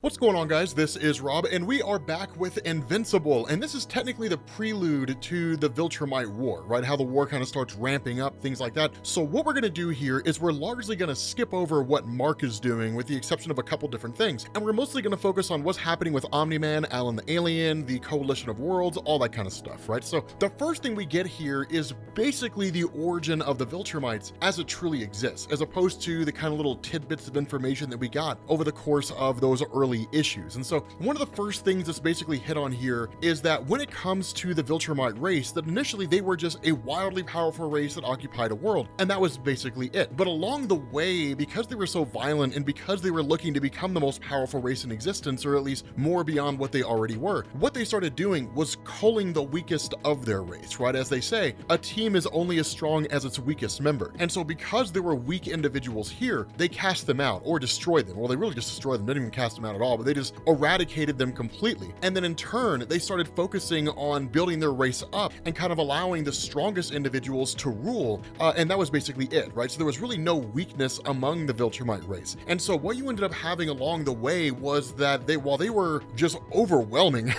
What's going on, guys? This is Rob, and we are back with Invincible, and this is technically the prelude to the Viltrumite War, right? How the war kind of starts ramping up, things like that. So what we're going to do here is we're largely going to skip over what Mark is doing, with the exception of a couple different things, and we're mostly going to focus on what's happening with Omni-Man, Alan the Alien, the Coalition of Worlds, all that kind of stuff, right? So the first thing we get here is basically the origin of the Viltrumites as it truly exists, as opposed to the kind of little tidbits of information that we got over the course of those early issues. And so one of the first things that's basically hit on here is that when it comes to the Viltrumite race, that initially they were just a wildly powerful race that occupied a world, and that was basically it. But along the way, because they were so violent and because they were looking to become the most powerful race in existence, or at least more beyond what they already were, what they started doing was culling the weakest of their race, right? As they say, a team is only as strong as its weakest member. And so because there were weak individuals here, they cast them out or destroyed them. Well, they really just destroyed them, didn't even cast them out at all, but they just eradicated them completely. And then in turn, they started focusing on building their race up and kind of allowing the strongest individuals to rule. And that was basically it, right? So there was really no weakness among the Viltrumite race. And so what you ended up having along the way was that while they were just overwhelming,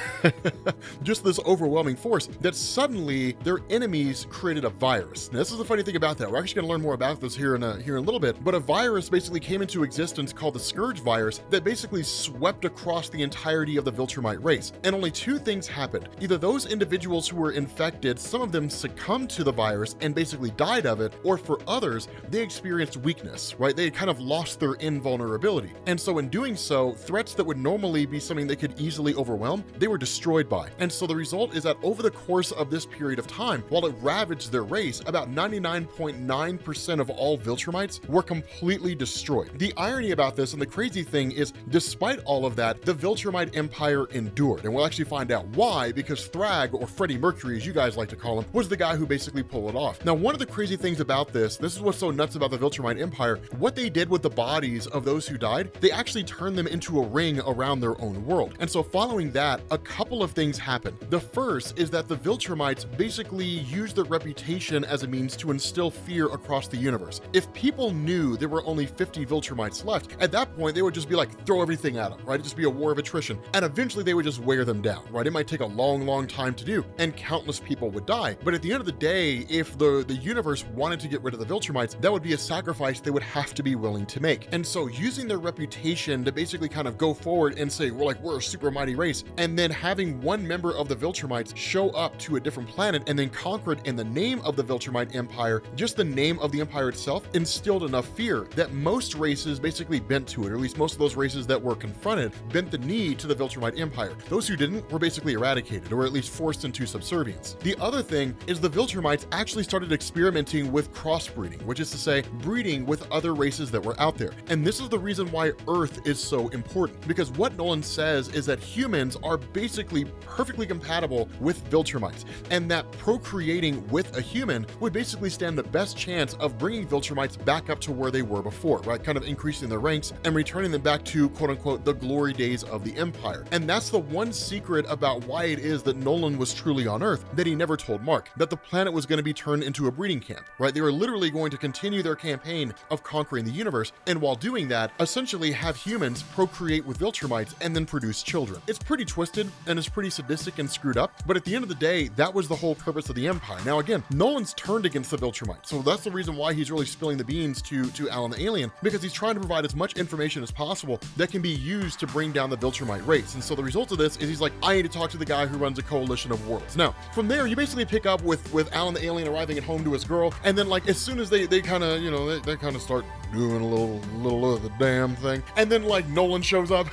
just this overwhelming force, that suddenly their enemies created a virus. Now, this is the funny thing about that. We're actually gonna learn more about this here in a little bit, but a virus basically came into existence called the Scourge virus that basically swept across the entirety of the Viltrumite race. And only two things happened. Either those individuals who were infected, some of them succumbed to the virus and basically died of it, or for others, they experienced weakness, right? They kind of lost their invulnerability. And so in doing so, threats that would normally be something they could easily overwhelm, they were destroyed by. And so the result is that over the course of this period of time, while it ravaged their race, about 99.9% of all Viltrumites were completely destroyed. The irony about this, and the crazy thing is, despite all of that, the Viltrumite Empire endured. And we'll actually find out why, because Thragg, or Freddie Mercury as you guys like to call him, was the guy who basically pulled it off. Now, one of the crazy things about this is what's so nuts about the Viltrumite Empire, what they did with the bodies of those who died, they actually turned them into a ring around their own world. And so following that, a couple of things happened. The first is that the Viltrumites basically used their reputation as a means to instill fear across the universe. If people knew there were only 50 Viltrumites left, at that point, they would just be like, throw everything at them, right? It'd just be a war of attrition. And eventually they would just wear them down, right? It might take a long, long time to do, and countless people would die. But at the end of the day, if the universe wanted to get rid of the Viltrumites, that would be a sacrifice they would have to be willing to make. And so using their reputation to basically kind of go forward and say, we're a super mighty race, and then having one member of the Viltrumites show up to a different planet and then conquer it in the name of the Viltrumite Empire, just the name of the empire itself instilled enough fear that most races basically bent to it, or at least most of those races that were confronted bent the knee to the Viltrumite Empire. Those who didn't were basically eradicated, or at least forced into subservience. The other thing is the Viltrumites actually started experimenting with crossbreeding, which is to say, breeding with other races that were out there. And this is the reason why Earth is so important, because what Nolan says is that humans are basically perfectly compatible with Viltrumites, and that procreating with a human would basically stand the best chance of bringing Viltrumites back up to where they were before, right? Kind of increasing their ranks and returning them back to, quote unquote, the glory days of the Empire. And that's the one secret about why it is that Nolan was truly on Earth that he never told Mark, that the planet was going to be turned into a breeding camp, right? They were literally going to continue their campaign of conquering the universe, and while doing that, essentially have humans procreate with Viltrumites and then produce children. It's pretty twisted and it's pretty sadistic and screwed up, but at the end of the day, that was the whole purpose of the Empire. Now again, Nolan's turned against the Viltrumites, so that's the reason why he's really spilling the beans to Alan the Alien, because he's trying to provide as much information as possible that can be used to bring down the Viltrumite race. And so the result of this is he's like, I need to talk to the guy who runs a coalition of worlds. Now, from there, you basically pick up with Alan the Alien arriving at home to his girl, and then like as soon as they kind of, they kind of start doing a little of the damn thing, and then like Nolan shows up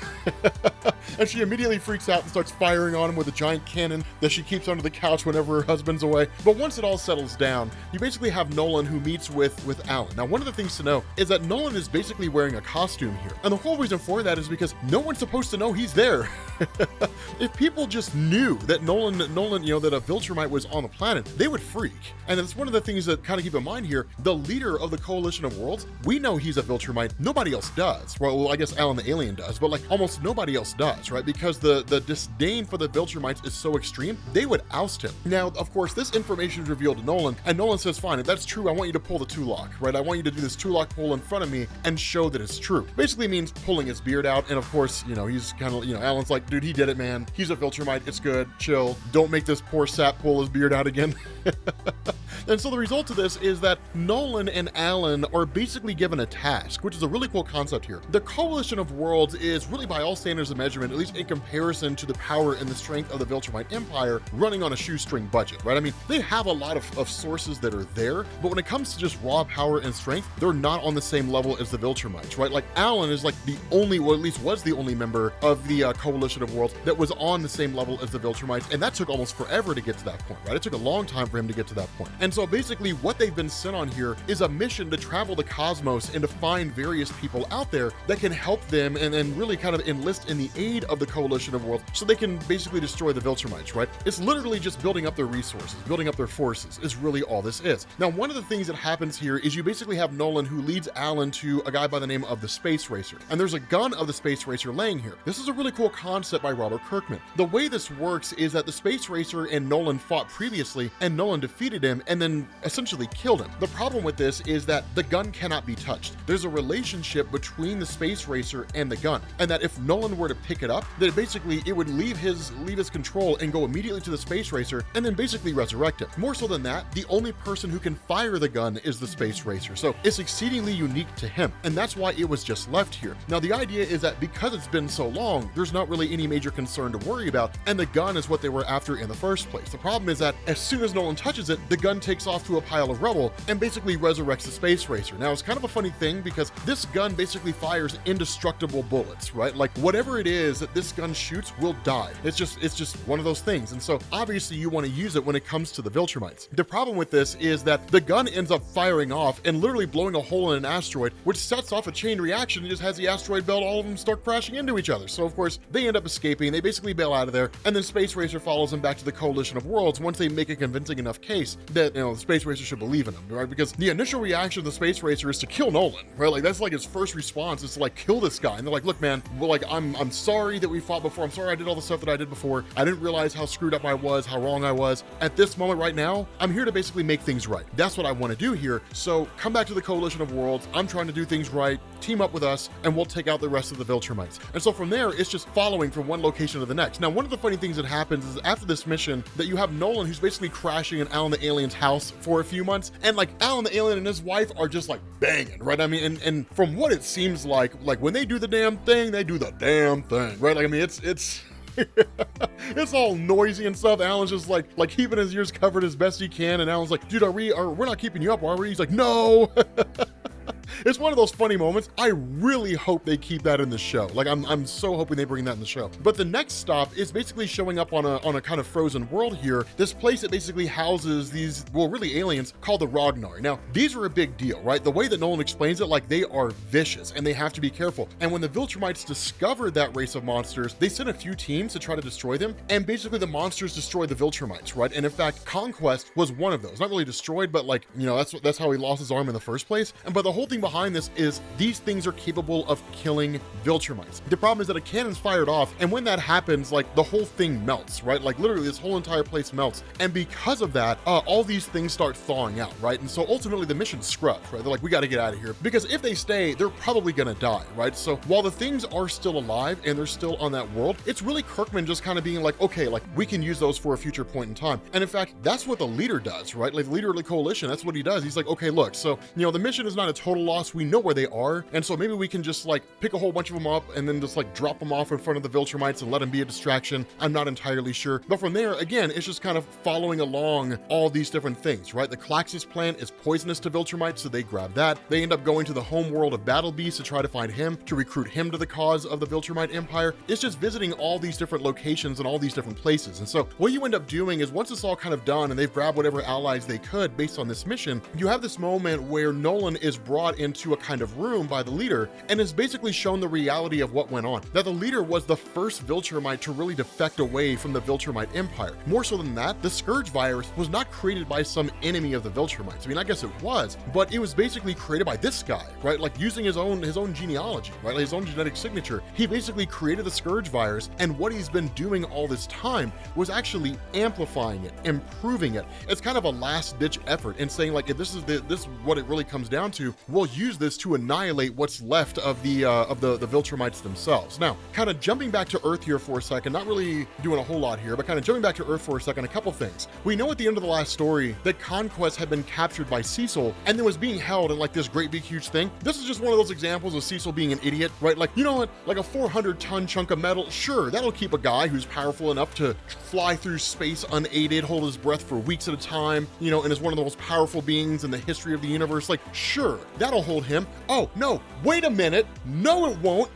and she immediately freaks out and starts firing on him with a giant cannon that she keeps under the couch whenever her husband's away. But once it all settles down, you basically have Nolan who meets with Alan. Now, one of the things to know is that Nolan is basically wearing a costume here, and the whole reason for that is because no one's supposed to know he's there. If people just knew that Nolan, that a Viltrumite was on the planet, they would freak. And that's one of the things that kind of keep in mind here. The leader of the Coalition of Worlds, we know he's a Viltrumite. Nobody else does. Well, I guess Alan the Alien does, but like almost nobody else does, right? Because the disdain for the Viltrumites is so extreme, they would oust him. Now, of course, this information is revealed to Nolan, and Nolan says, fine, if that's true, I want you to pull the two-lock, right? I want you to do this two-lock pull in front of me and show that it's true. Basically means pulling his beard out, and And of course, he's kind of, Alan's like, dude, he did it, man. He's a Viltrumite. It's good. Chill. Don't make this poor sap pull his beard out again. And so the result of this is that Nolan and Alan are basically given a task, which is a really cool concept here. The Coalition of Worlds is really, by all standards of measurement, at least in comparison to the power and the strength of the Viltrumite Empire, running on a shoestring budget, right? I mean, they have a lot of sources that are there, but when it comes to just raw power and strength, they're not on the same level as the Viltrumites, right? Like, Alan is like the only, or at least was the only member of the Coalition of Worlds that was on the same level as the Viltrumites, and that took almost forever to get to that point, right? It took a long time for him to get to that point. And so basically what they've been sent on here is a mission to travel the cosmos and to find various people out there that can help them and then really kind of enlist in the aid of the Coalition of Worlds so they can basically destroy the Viltrumites, right? It's literally just building up their resources, building up their forces is really all this is. Now, one of the things that happens here is you basically have Nolan who leads Alan to a guy by the name of the Space Racer, and there's a gun of the Space Racer laying here. This is a really cool concept by Robert Kirkman. The way this works is that the Space Racer and Nolan fought previously, and Nolan defeated him and then essentially killed him. The problem with this is that the gun cannot be touched. There's a relationship between the Space Racer and the gun, and that if Nolan were to pick it up, then basically it would leave his control and go immediately to the Space Racer and then basically resurrect him. More so than that, the only person who can fire the gun is the Space Racer, so it's exceedingly unique to him, and that's why it was just left here. Now, the idea is that because it's been so long, there's not really any major concern to worry about, and the gun is what they were after in the first place. The problem is that as soon as Nolan touches it, the gun takes off to a pile of rubble and basically resurrects the Space Racer. Now, it's kind of a funny thing because this gun basically fires indestructible bullets, right? Like, whatever it is that this gun shoots will die. It's just one of those things. And so obviously you want to use it when it comes to the Viltrumites. The problem with this is that the gun ends up firing off and literally blowing a hole in an asteroid, which sets off a chain reaction and just has the asteroid belt, all of them start crashing into each other. So of course they end up escaping, they basically bail out of there, and then Space Racer follows them back to the Coalition of Worlds once they make a convincing enough case that, the Space Racer should believe in them, right? Because the initial reaction of the Space Racer is to kill Nolan, right? Like, that's like his first response is to like kill this guy. And they're like, look, man, well, like, I'm sorry that we fought before. I'm sorry I did all the stuff that I did before. I didn't realize how screwed up I was, how wrong I was. At this moment right now, I'm here to basically make things right. That's what I want to do here. So come back to the Coalition of Worlds. I'm trying to do things right. Team up with us, and we'll take out the rest of the Viltrumites. And so from there, it's just following from one location to the next. Now, one of the funny things that happens is after this mission that you have Nolan, who's basically crashing in Alan the Alien's house for a few months, and like Alan the Alien and his wife are just like banging, right? I mean, and from what it seems like when they do the damn thing, they do the damn thing, right? Like, I mean, it's it's all noisy and stuff. Alan's just like keeping his ears covered as best he can, and Alan's like, dude, we're not keeping you up, are we? He's like, no. It's one of those funny moments. I really hope they keep that in the show. Like, I'm so hoping they bring that in the show. But the next stop is basically showing up on a kind of frozen world here. This place that basically houses these, well, really aliens called the Ragnar. Now, these are a big deal, right? The way that Nolan explains it, like, they are vicious and they have to be careful. And when the Viltrumites discovered that race of monsters, they sent a few teams to try to destroy them. And basically the monsters destroyed the Viltrumites, right? And in fact, Conquest was one of those. Not really destroyed, but like, that's how he lost his arm in the first place. But the whole thing behind this is these things are capable of killing Viltrumites. The problem is that a cannon's fired off, and when that happens, like, the whole thing melts, right? Like, literally this whole entire place melts. And because of that, all these things start thawing out, right? And so ultimately the mission's scrubbed, right? They're like, we got to get out of here, because if they stay, they're probably gonna die, right? So while the things are still alive and they're still on that world, it's really Kirkman just kind of being like, okay, like, we can use those for a future point in time. And in fact, that's what the leader does, right? Like, the leader of the coalition, that's what he does. He's like, okay, look, so, the mission is not a total loss. We know where they are, and so maybe we can just like pick a whole bunch of them up and then just like drop them off in front of the Viltrumites and let them be a distraction. I'm not entirely sure, but from there, again, it's just kind of following along all these different things, right? The Claxis plant is poisonous to Viltrumites, so they grab that. They end up going to the home world of Battle Beast to try to find him, to recruit him to the cause of the Viltrumite Empire. It's just visiting all these different locations and all these different places. And so what you end up doing is once it's all kind of done and they've grabbed whatever allies they could based on this mission, you have this moment where Nolan is brought into a kind of room by the leader and is basically shown the reality of what went on. That the leader was the first Viltrumite to really defect away from the Viltrumite Empire. More so than that, the Scourge virus was not created by some enemy of the Viltrumites. I mean, I guess it was, but it was basically created by this guy, right? Like, using his own genealogy, right? Like, his own genetic signature. He basically created the Scourge virus, and what he's been doing all this time was actually amplifying it, improving it. It's kind of a last-ditch effort in saying, like, if this is what it really comes down to, we'll use this to annihilate what's left of the Viltrumites themselves. Now, kind of jumping back to Earth here for a second, not really doing a whole lot here, but kind of jumping back to Earth for a second, a couple things. We know at the end of the last story that Conquest had been captured by Cecil and then was being held in like this great big huge thing. This is just one of those examples of Cecil being an idiot, right? Like, you know what? Like a 400-ton chunk of metal, sure, that'll keep a guy who's powerful enough to fly through space unaided, hold his breath for weeks at a time, you know, and is one of the most powerful beings in the history of the universe. Like, sure, that'll hold him. Oh, no, wait a minute. No, it won't.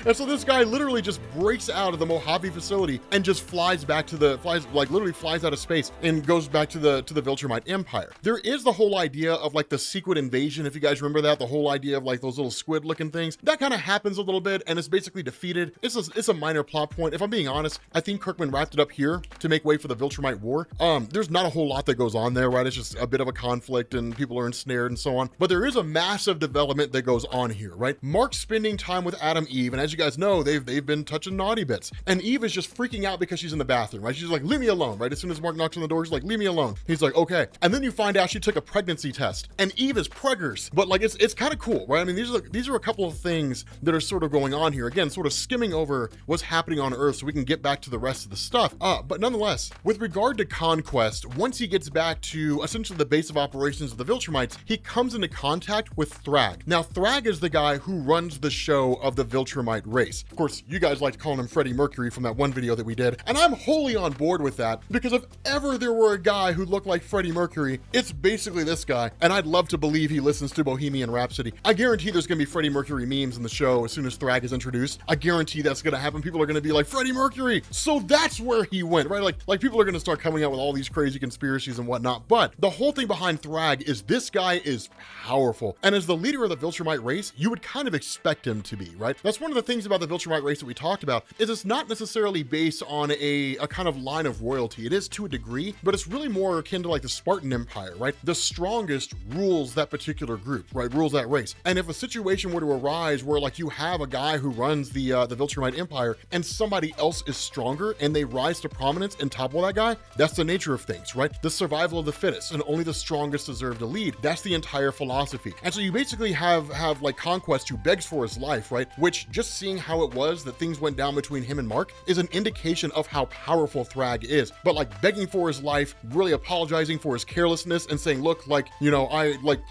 And so this guy literally just breaks out of the Mojave facility and just flies back to literally flies out of space and goes back to the Viltrumite Empire. There is the whole idea of like the secret invasion, if you guys remember that, the whole idea of like those little squid looking things. That kind of happens a little bit and it's basically defeated. It's a minor plot point. If I'm being honest, I think Kirkman wrapped it up here to make way for the Viltrumite War. There's not a whole lot that goes on there, right? It's just a bit of a conflict and people are ensnared and so on. But there is a massive development that goes on here, right? Mark's spending time with Adam Eve, and as you guys know, they've been touching naughty bits. And Eve is just freaking out because she's in the bathroom, right? She's like, leave me alone, right? As soon as Mark knocks on the door, she's like, leave me alone. He's like, okay. And then you find out she took a pregnancy test, and Eve is preggers. But like, it's kind of cool, right? I mean, these are a couple of things that are sort of going on here. Again, sort of skimming over what's happening on Earth so we can get back to the rest of the stuff. But nonetheless, with regard to Conquest, once he gets back to essentially the base of operations of the Viltrumites, he comes into contact with Thragg. Now, Thragg is the guy who runs the show of the Viltrumite race. Of course, you guys liked calling him Freddie Mercury from that one video that we did, and I'm wholly on board with that, because if ever there were a guy who looked like Freddie Mercury, it's basically this guy, and I'd love to believe he listens to Bohemian Rhapsody. I guarantee there's gonna be Freddie Mercury memes in the show as soon as Thragg is introduced. I guarantee that's gonna happen. People are gonna be like, Freddie Mercury, so that's where he went, right? Like people are gonna start coming out with all these crazy conspiracies and whatnot, but the whole thing behind Thragg is this guy is powerful, and as the leader of the Viltrumite race, you would kind of expect him to be, right? That's one of the things about the Viltrumite race that we talked about, is it's not necessarily based on a kind of line of royalty. It is to a degree, but it's really more akin to like the Spartan Empire, right? The strongest rules that particular group, right? Rules that race. And if a situation were to arise where like you have a guy who runs the Viltrumite Empire and somebody else is stronger and they rise to prominence and topple that guy, that's the nature of things, right? The survival of the fittest, and only the strongest deserve to lead. That's the entire philosophy. And so you basically have like Conquest, who begs for his life, right? Which, just seeing how it was that things went down between him and Mark, is an indication of how powerful Thragg is. But like begging for his life, really apologizing for his carelessness and saying, look, like, you know,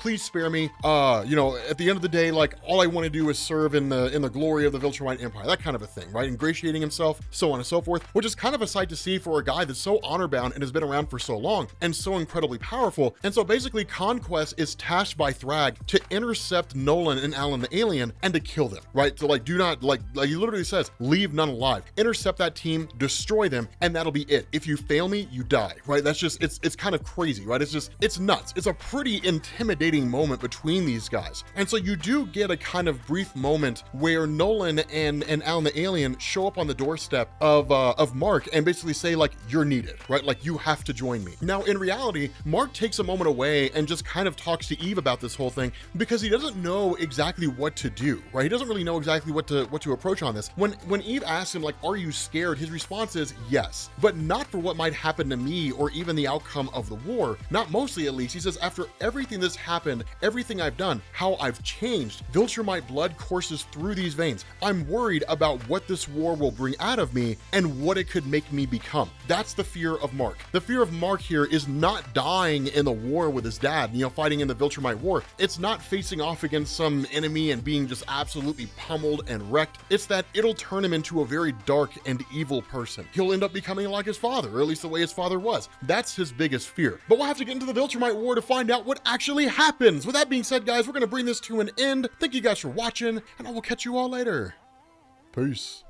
please spare me. You know, at the end of the day, like, all I want to do is serve in the glory of the Viltrumite Empire, that kind of a thing, right? Ingratiating himself, so on and so forth, which is kind of a sight to see for a guy that's so honor bound and has been around for so long and so incredibly powerful. And so basically Conquest is tasked by Thragg to intercept Nolan and Alan the Alien and to kill them, right? So like, do not, like he literally says, leave none alive. Intercept that team, destroy them, and that'll be it. If you fail me, you die, right? That's just, it's kind of crazy, right? It's nuts. It's a pretty intimidating moment between these guys. And so you do get a kind of brief moment where Nolan and Alan the Alien show up on the doorstep of Mark and basically say like, you're needed, right? Like, you have to join me. Now, in reality, Mark takes a moment away and just kind of talks to Eve about this whole thing because he doesn't know exactly what to do, right? He doesn't really know exactly what to approach on this. When Eve asks him, like, are you scared? His response is yes, but not for what might happen to me or even the outcome of the war. Not mostly, at least. He says, after everything that's happened, everything I've done, how I've changed, Viltrumite blood courses through these veins. I'm worried about what this war will bring out of me and what it could make me become. That's the fear of Mark. The fear of Mark here is not dying in the war with his dad, you know, fighting in the Viltrumite War. It's not facing off against some enemy and being just absolutely pummeled and wrecked. It's that it'll turn him into a very dark and evil person. He'll end up becoming like his father, or at least the way his father was. That's his biggest fear. But we'll have to get into the Viltrumite War to find out what actually happens. With that being said, guys, we're going to bring this to an end. Thank you guys for watching, and I will catch you all later. Peace.